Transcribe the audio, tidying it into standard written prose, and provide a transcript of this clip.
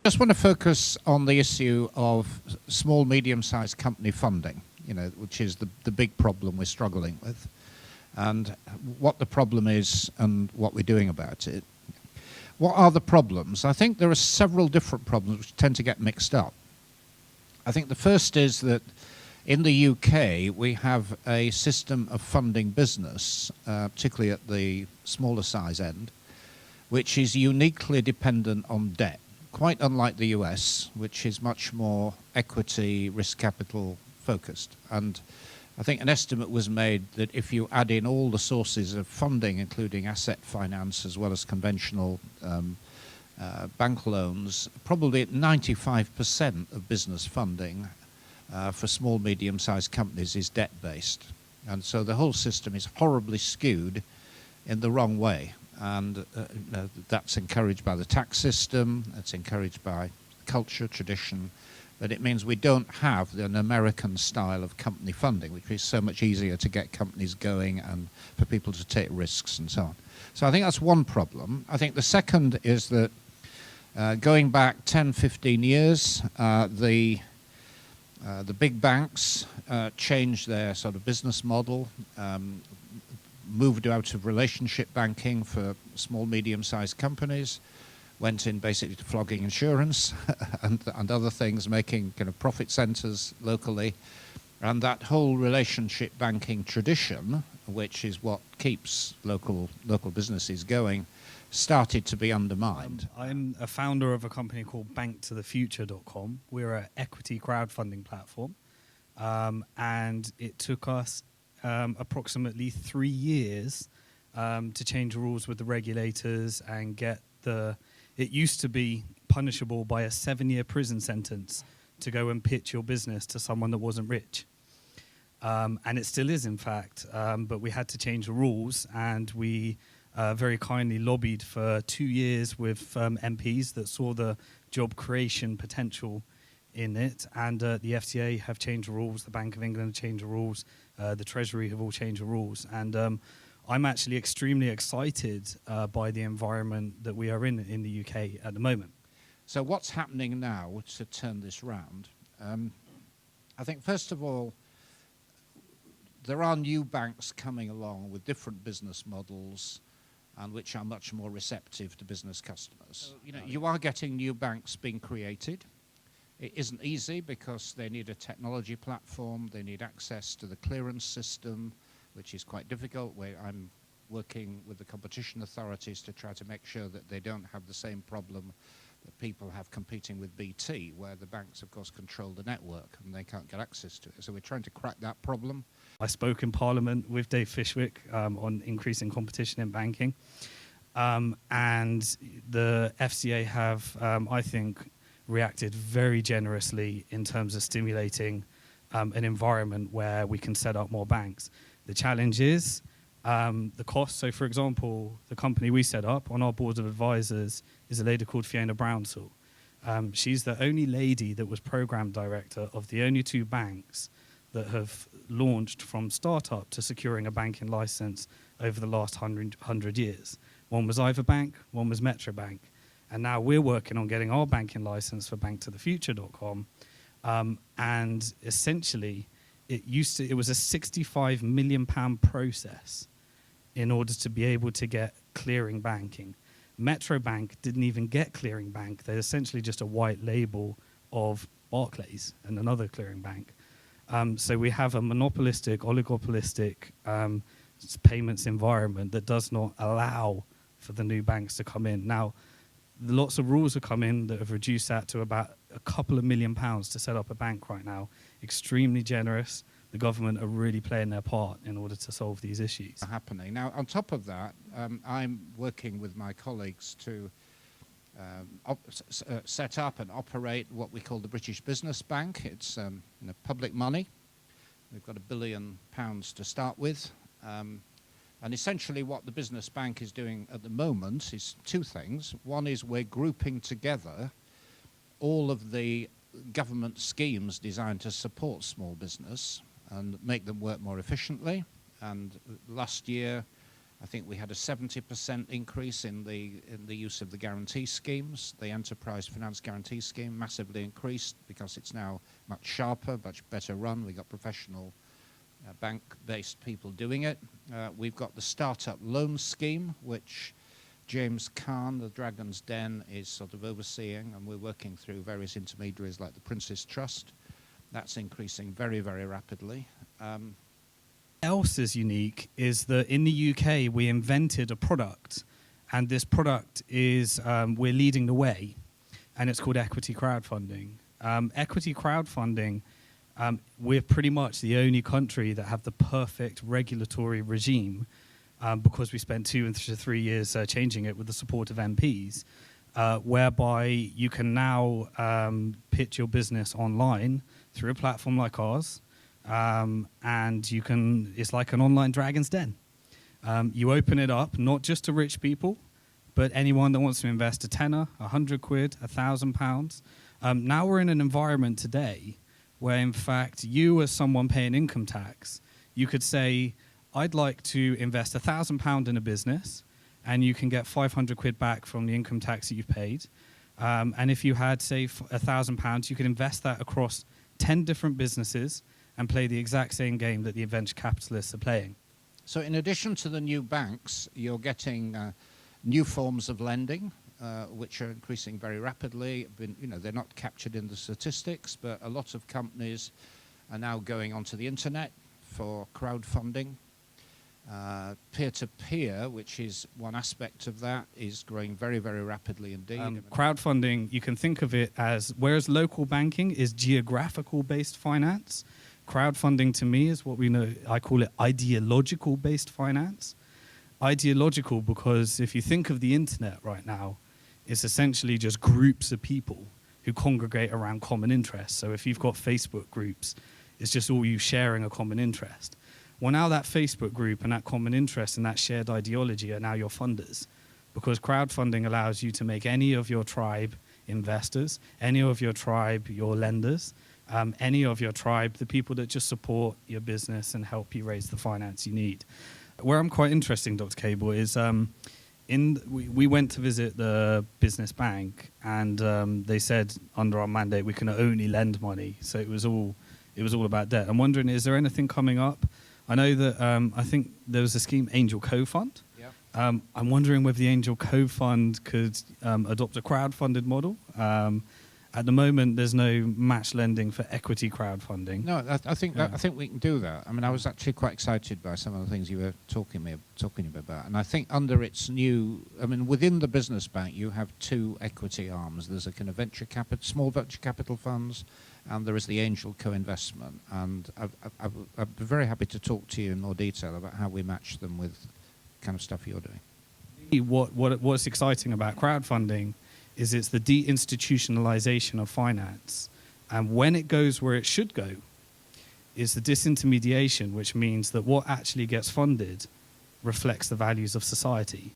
Just want to focus on the issue of small, medium-sized company funding, which is the big problem we're struggling with, and what the problem is and what we're doing about it. What are the problems? I think there are several different problems which tend to get mixed up. I think the first is that in the UK, we have a system of funding business, particularly at the smaller size end, which is uniquely dependent on debt, quite unlike the US, which is much more equity, risk capital focused. And I think an estimate was made that if you add in all the sources of funding, including asset finance as well as conventional bank loans, probably 95% of business funding for small, medium-sized companies is debt-based. And so the whole system is horribly skewed in the wrong way. And that's encouraged by the tax system, it's encouraged by culture, tradition, but it means we don't have an American style of company funding, which is so much easier to get companies going and for people to take risks and so on. So I think that's one problem. I think the second is that going back 10, 15 years, the big banks changed their sort of business model, moved out of relationship banking for small, medium-sized companies, went in basically to flogging insurance and other things, making kind of profit centers locally. And that whole relationship banking tradition, which is what keeps local businesses going, started to be undermined. I'm a founder of a company called BnkToTheFuture.com. We're an equity crowdfunding platform. And it took us approximately 3 years to change rules with the regulators and get it used to be punishable by a 7-year prison sentence to go and pitch your business to someone that wasn't rich. And it still is, in fact, but we had to change the rules, and we very kindly lobbied for 2 years with MPs that saw the job creation potential in it, and the FCA have changed the rules, the Bank of England have changed the rules, the Treasury have all changed the rules, and I'm actually extremely excited by the environment that we are in the UK at the moment. So what's happening now to turn this round? I think first of all, there are new banks coming along with different business models and which are much more receptive to business customers. You are getting new banks being created. It isn't easy because they need a technology platform, they need access to the clearance system, which is quite difficult. I'm working with the competition authorities to try to make sure that they don't have the same problem that people have competing with BT, where the banks, of course, control the network and they can't get access to it. So we're trying to crack that problem. I spoke in Parliament with Dave Fishwick on increasing competition in banking. And the FCA have, I think, reacted very generously in terms of stimulating an environment where we can set up more banks. The challenge is the cost. So, for example, the company we set up on our board of advisors is a lady called Fiona Brownsall. She's the only lady that was program director of the only 2 banks that have launched from startup to securing a banking license over the last 100 years. One was Iverbank, one was Metro Bank. And now we're working on getting our banking license for BnkToTheFuture.com. And essentially, it was a £65 million process in order to be able to get clearing banking. Metro Bank didn't even get clearing bank. They're essentially just a white label of Barclays and another clearing bank. So we have a monopolistic, oligopolistic payments environment that does not allow for the new banks to come in. Now, lots of rules have come in that have reduced that to about a couple of £1 million to set up a bank right now. Extremely generous. The government are really playing their part in order to solve these issues. Happening. Now, on top of that, I'm working with my colleagues to set up and operate what we call the British Business Bank. It's public money. We've got £1 billion to start with. And essentially what the business bank is doing at the moment is 2 things. One is we're grouping together all of the government schemes designed to support small business and make them work more efficiently. And last year I think we had a 70% increase in the use of the guarantee schemes. The enterprise finance guarantee scheme massively increased because it's now much sharper, much better run. We've got professional bank-based people doing it. We've got the startup loan scheme, which James Kahn, the Dragon's Den, is sort of overseeing, and we're working through various intermediaries like the Prince's Trust. That's increasing very, very rapidly. Else is unique is that in the UK we invented a product, and this product is we're leading the way, and it's called equity crowdfunding. Equity crowdfunding, we're pretty much the only country that have the perfect regulatory regime, because we spent 2 to 3 years changing it with the support of MPs, whereby you can now pitch your business online through a platform like ours. And you can, it's like an online Dragon's Den. You open it up, not just to rich people, but anyone that wants to invest a tenner, 100 quid, £1,000. Now we're in an environment today where, in fact, you as someone paying income tax, you could say, I'd like to invest £1,000 in a business, and you can get 500 quid back from the income tax that you've paid. And if you had, say, £1,000, you could invest that across 10 different businesses and play the exact same game that the venture capitalists are playing. So in addition to the new banks, you're getting new forms of lending, which are increasing very rapidly. They're not captured in the statistics, but a lot of companies are now going onto the internet for crowdfunding. Peer-to-peer, which is one aspect of that, is growing very, very rapidly indeed. Crowdfunding, you can think of it as, whereas local banking is geographical-based finance, crowdfunding to me is what we know, I call it ideological-based finance. Ideological because if you think of the internet right now, it's essentially just groups of people who congregate around common interests. So if you've got Facebook groups, it's just all you sharing a common interest. Well, now that Facebook group and that common interest and that shared ideology are now your funders, because crowdfunding allows you to make any of your tribe investors, any of your tribe your lenders, any of your tribe the people that just support your business and help you raise the finance you need. Where I'm quite interested, Dr. Cable, is we went to visit the business bank, and they said under our mandate we can only lend money, so it was all about debt. I'm wondering, is there anything coming up? I know that I think there was a scheme, Angel Co-Fund. Yeah. I'm wondering whether the Angel Co-Fund could adopt a crowd-funded model. At the moment, there's no match lending for equity crowdfunding. No, I think we can do that. I mean, I was actually quite excited by some of the things you were talking about, and I think under its new, within the business bank, you have 2 equity arms. There's a kind of small venture capital funds, and there is the angel co-investment. And I'd be very happy to talk to you in more detail about how we match them with the kind of stuff you're doing. What's exciting about crowdfunding is it's the deinstitutionalization of finance. And when it goes where it should go, is the disintermediation, which means that what actually gets funded reflects the values of society.